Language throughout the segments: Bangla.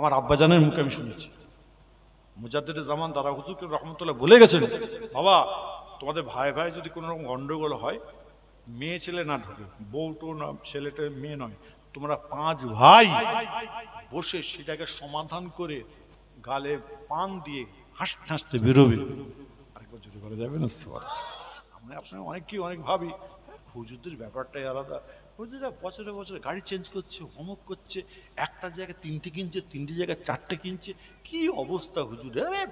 আমার আব্বাজানের মুখে আমি শুনেছি। মুজাদ্দিদে জামান দারা হুজুর রহমতুল্লাহ বলে গেছেন, বাবা তোমাদের ভাই ভাই যদি কোনো রকম গন্ডগোল হয়, মেয়ে ছেলে না ঢোকে, বউটো না ছেলেটা মেয়ে নয়, তোমরা 5 ভাই বসে সেটাকে সমাধান করে গালে পান দিয়ে হাসতে হাসতে বেরোবে। আরেকবার যদি বলা যাবে না, আমরা আপনার অনেক ভাবি হুজুরদের ব্যাপারটাই আলাদা। হুজুরা বছরে বছরে গাড়ি চেঞ্জ করছে, অমুক করছে, একটা জায়গায় 3টে কিনছে, 3টে জায়গায় 4টে কিনছে, কি অবস্থা হুজুর! আরে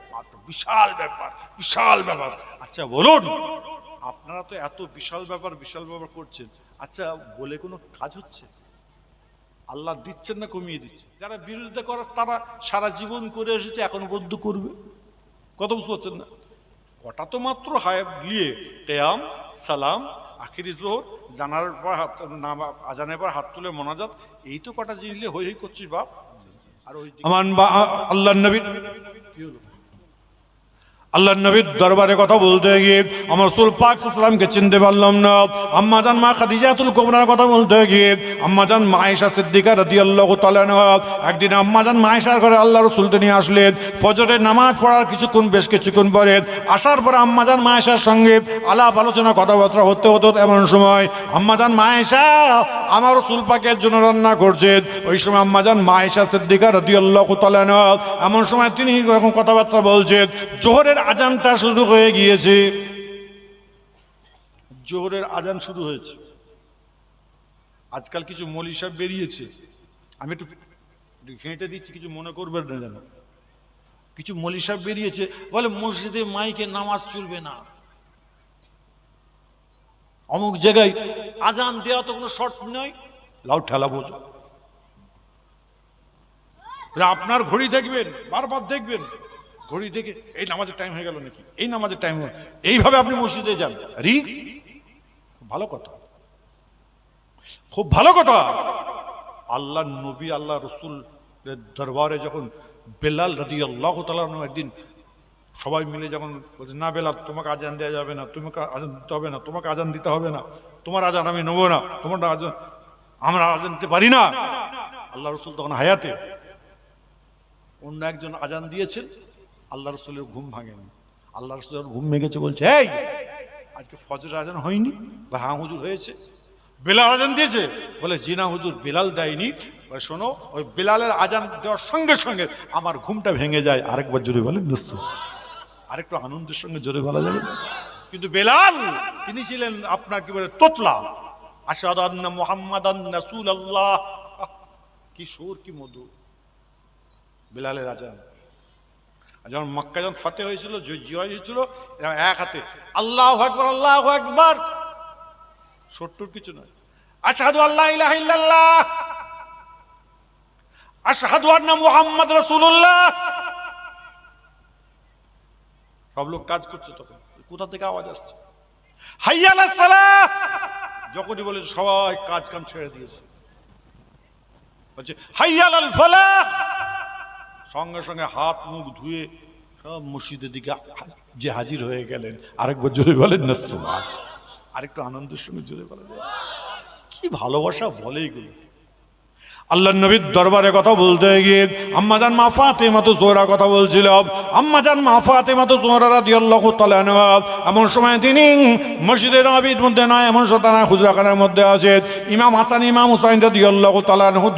বিশাল ব্যাপার, বিশাল ব্যাপার। আচ্ছা বলুন, আপনারা তো এত বিশাল ব্যাপার করছেন, আচ্ছা বলে কোনো কাজ হচ্ছে? আল্লাহ দিচ্ছেন না কমিয়ে দিচ্ছে? যারা বিরোধিতা করে তারা সারা জীবন করে এসেছে, এখন বদ্ধ করবে। কথা বুঝতে পারছেন না? কটা তো মাত্র হায় দিয়ে কেয়াম, সালাম, আখিরি জোহর, জানার পর আজানের পর হাত তুলে মোনাজাত, এই তো কটা জিনিস হই করছিস বাপ। আর ওই আল্লাহ নবী কি হলো, আল্লাহ নবীর দরবারে কথা বলতে গিয়ে আমার রাসূল পাক সাল্লাল্লাহু আলাইহি ওয়াসাল্লামকে চিনতে পারলাম না। আম্মাজান মা খাদিজাতুল কুবরার কথা বলতে গিয়ে আম্মাজান মা আয়েশা সিদ্দিকা রাদিয়াল্লাহু তাআলা আনহা একদিন আম্মাজান মা আয়েশার ঘরে আল্লাহর রাসূলকে নিয়ে আসলেন। ফজরের নামাজ পড়ার বেশ কিছুক্ষণ পরে আসার পর আম্মাজান মা আয়েশার সঙ্গে আলাপ আলোচনা কথাবার্তা হতে এমন সময় আম্মাজান মা আয়েশা আমার রাসূল পাকের জন্য রান্না করছেন। ওই সময় আম্মাজান মা আয়েশা সিদ্দিকা রাদিয়াল্লাহু তাআলা আনহা এমন সময় তিনি এরকম কথাবার্তা বলছেন, জোহরের আজানটা শুরু হয়ে গিয়েছে, জোহরের আজান শুরু হয়েছে। আজকাল কিছু মৌলভী সাহেব বেরিয়েছে, আমি একটু ঘেঁটে দিচ্ছি, কিছু মনে করবেন না যেন। কিছু মৌলভী সাহেব বেরিয়েছে, বলে মসজিদে মাইকে নামাজ চলবে না, অমুক জায়গায় আজান দেওয়া তো কোনো শর্ত নয়, লাউ ঠেলা বোঝো। আপনার ঘড়ি দেখবেন, বারবার দেখবেন, ঘড়ি দেখে এই নামাজের টাইম হয়ে গেল নাকি, এই নামাজের টাইম হয়ে, এইভাবে আপনি মসজিদে যান। ভালো কথা, খুব ভালো কথা। আল্লাহ নবী আল্লাহ রসুল দরবারে যখন বেলাল রাদিয়াল্লাহু তাআলা আনহু একদিন সবাই মিলে যখন বলছে, না বেলাল তোমাকে আজান দেওয়া যাবে না, তোমাকে আজান দিতে হবে না, তোমাকে আজান দিতে হবে না, তোমার আজান আমি নেবো না, তোমার আজান আমরা আজান দিতে পারি না। আল্লাহ রসুল তখন হায়াতে, অন্য একজন আজান দিয়েছেন, আল্লাহ রসুলের ঘুম ভাঙেনি। আল্লাহ রসুলের ঘুম ভেঙেছে, বলছে, এই আজকে ফজর আজান হয়নি? বা হ্যাঁ হুজুর হয়েছে। বেলাল আজান দিয়েছে? বলে জি না হুজুর, বেলাল দেয়নি। শোনো, ওই বেলালের আজান দেওয়ার সঙ্গে সঙ্গে আমার ঘুমটা ভেঙে যায়। আরেকবার জোরে বলেন নিশ্চয়, আরেকটু আনন্দের সঙ্গে জোরে বলা যাবে। কিন্তু বেলাল তিনি ছিলেন আপনার কি বলে তোতলা, আশহাদু আন্না মুহাম্মাদান রাসূলুল্লাহ। কি সুর, কি মধু বেলালের আজান। যখন মক্কা যখন ফাতে হয়েছিল, জয় হয়েছিল, এক হাতে আল্লাহু আকবার, আল্লাহু আকবার, 70 কিছু নয়, আশহাদু আল্লা ইলাহা ইল্লাল্লাহ, আশহাদু আন্না মুহাম্মাদ রাসূলুল্লাহ। সব লোক কাজ করছে, তখন কোথা থেকে আওয়াজ আসছে? হাইয়া আলাস সালাহ। যখনই বলে সবাই কাজ কাম ছেড়ে দিয়েছে, বলছে হাইয়া আলাল ফালাহ, সঙ্গে সঙ্গে হাত মুখ ধুয়ে সব মসজিদের দিকে যে হাজির হয়ে গেলেন। আরেকবার জোরে বলেন না সুবহান, আরেকটু আনন্দের সঙ্গে জোরে বলা যায়। কি ভালোবাসা বলে এগুলো। আল্লাহ নবীর দরবারে কথা বলতে গিয়ে আম্মাজান মা ফাতেমা জোহরা কথা বলছিল। আম্মাজান মা ফাতেমা জোহরা রাদিয়াল্লাহু তাআলা আনহা এমন সময় তিনি মসজিদের নববীর মধ্যে নয়, এমন শতানা হুজরাখানার মধ্যে আছে। ইমাম হাসান ইমাম হুসাইন রাদিয়াল্লাহু তাআলা আনহু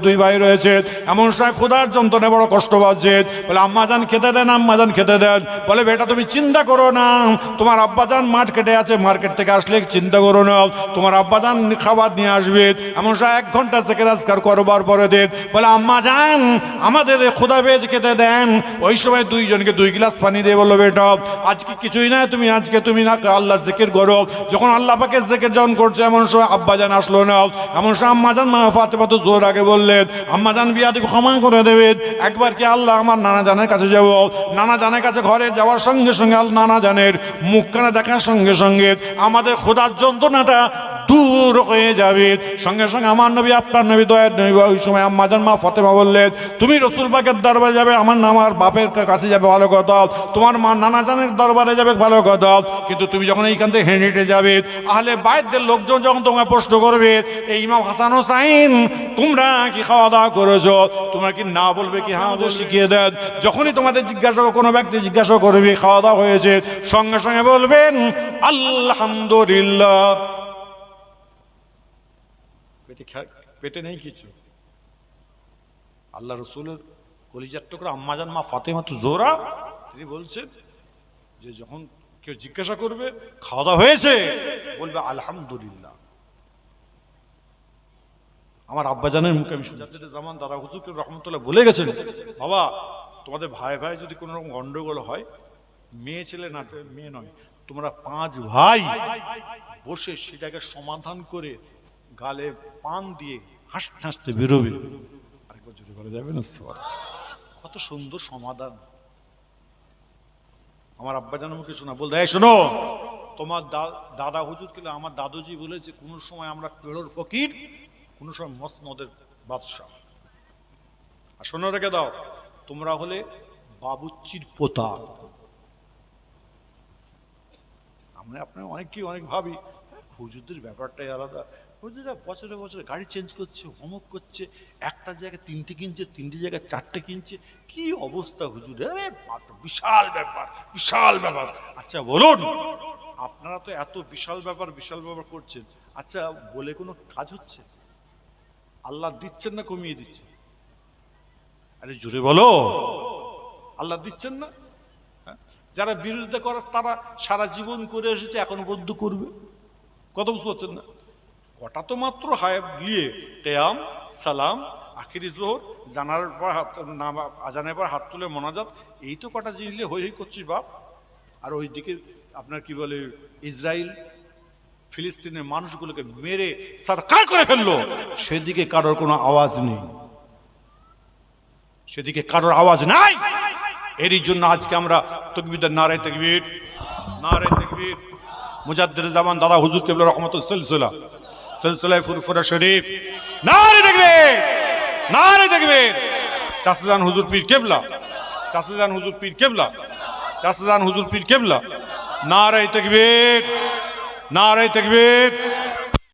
দুই ভাই রয়েছে। এমন সময় ক্ষুধার যন্ত্রণায় বড় কষ্ট পাচ্ছে। বলে আম্মাজান খেতে দেন, আম্মাজান খেতে দেন। বলে বেটা তুমি চিন্তা করো না, তোমার আব্বাজান মার্কেটে আছে, মার্কেট থেকে আসলে চিন্তা করো না, তোমার আব্বাজান খাবার নিয়ে আসবে। এমন সময় 1 ঘন্টা জিকির আজকার করবার পরে দেন। বলে আম্মাজান আমাদের ক্ষুধা পেয়েছে, খেতে দেন। ওই সময় 2 জনকে 2 গ্লাস পানি দিয়ে বললো, বেটা আজকে কিছুই না, তুমি আজকে তুমি না আল্লাহ জিকির করো। যখন আল্লাহ পাকের জিকির যখন করছে, এমন সময় আব্বাজান আসলো না। এমন সময় আম্মাজান মা ফাতেমা জোহরাকে বললেন, আম্মাজান বিয়াদি ক্ষমা করে দেবেন, একবার কি আল্লাহ আমার নানা জানের কাছে যাব। নানা জানের কাছে ঘরে যাওয়ার সঙ্গে সঙ্গে নানা জানের মুখখানা দেখার সঙ্গে সঙ্গে আমাদের ক্ষুধার যন্ত্রণাটা দূর হয়ে যাবে। সঙ্গে সঙ্গে আমার নবী, আপনার নবী, দয়ার নবী, ওই সময় আম্মা জান মা ফাতেমা বললেন, তুমি রসুল পাকের দরবারে যাবে, আমার আমার বাপের কাছে যাবে, ভালো কথা। তোমার মা নানা জানের দরবারে যাবে, ভালো কথা। কিন্তু তুমি যখন এইখান থেকে হেঁটে হেঁটে যাবে, আহলে বাইতের লোকজন যখন তোমাকে প্রশ্ন করবে, এই ইমাম হাসান হোসাইন তোমরা কি খাওয়া দাওয়া করেছো, তোমরা কি না বলবে কি হ্যাঁ, ওদের শিখিয়ে দেন। যখনই তোমাদের জিজ্ঞাসা, কোনো ব্যক্তি জিজ্ঞাসা করবে খাওয়া দাওয়া হয়েছে, সঙ্গে সঙ্গে বলবেন আলহামদুলিল্লাহ। পেটে নেই কিছু। আল্লাহ রসুলের কলিজার টুকরা আম্মাজান মা ফাতেমা জোহরা, তিনি বলছেন যে যখন কেউ জিজ্ঞাসা করবে খাওয়া দাওয়া হয়েছে, বলবে আলহামদুলিল্লাহ। আমার আব্বাজানের মুখে আমি মুজাদ্দিদে জামান দাদা হুজুর রহমতুল্লাহ বলে গেছেন, বাবা তোমাদের ভাই ভাই যদি কোনো রকম গন্ডগোল হয়, মেয়ে ছেলে না, মেয়ে নয়, তোমরা 5 ভাই বসে সেটাকে সমাধান করে গালে পান দিয়ে হাসতে হাসতে বেরোবে। আরেকবার জোরে বলা যাবে না? কত সুন্দর সমাধান আমার আব্বাজানের মুখে শোনা। বলতে এই শোনো, তোমার দাদা হুজুর কিংবা আমার দাদুজি বলেছে, কোন সময় আমরা পেড়োর ফকির, কোন সময় মসনদের বাদশাহ। আর শোনো, রেখে দাও, তোমরা হলে বাবুচ্চির পোতা। আমরা আপনার অনেকেই অনেক ভাবি হুজুরদের ব্যাপারটাই আলাদা, হুজুরা বছরে বছরে গাড়ি চেঞ্জ করছে, হোমওয়ার্ক করছে, একটা জায়গায় 3টে কিনছে, 3টে জায়গায় 4টে কিনছে, কি অবস্থা হুজুর! আরে বিশাল ব্যাপার, বিশাল ব্যাপার। আচ্ছা বলুন, আপনারা তো এত বিশাল ব্যাপার করছেন, আচ্ছা বলে কোনো কাজ হচ্ছে? আল্লাহ দিচ্ছেন না কমিয়ে দিচ্ছেন? আরে জোরে বলো, আল্লাহ দিচ্ছেন না? যারা বিরোধিতা করে তারা সারা জীবন করে এসেছে, এখন বদ্ধ করবে। কত বুঝতে পারছেন না? কটা তো মাত্র হায় দিয়ে কেয়াম, সালাম, আখিরি জোহর, জানার পর হাত, আজানের পর হাত তুলে মোনাজাত, এই তো কটা জিনিস হই হই করছিস বাপ। আর ওইদিকে আপনার কি বলে, ইসরায়েল ফিলিস্তিনের মানুষগুলোকে মেরে সরকার করে ফেললো, সেদিকে কারোর কোনো আওয়াজ নেই, সেদিকে কারোর আওয়াজ নাই। এরই জন্য আজকে আমরা তাকবীর, নারায়ে তাকবীর, নারায়ে তাকবীর, মুজাদ্দিদে জামান দাদা হুজুর কিবলা রহমাতুল্লাহ সিলসিলায়ে ফুরফুরা শরীফ, নারায়ে তাকবীর, নারায়ে তাকবীর। চাচাজান হুজুর পীর কিবলা, চাচাজান হুজুর পীর কিবলা, চাচাজান হুজুর পীর কিবলা, নারায়ে তাকবীর, নারায়ে তাকবীর।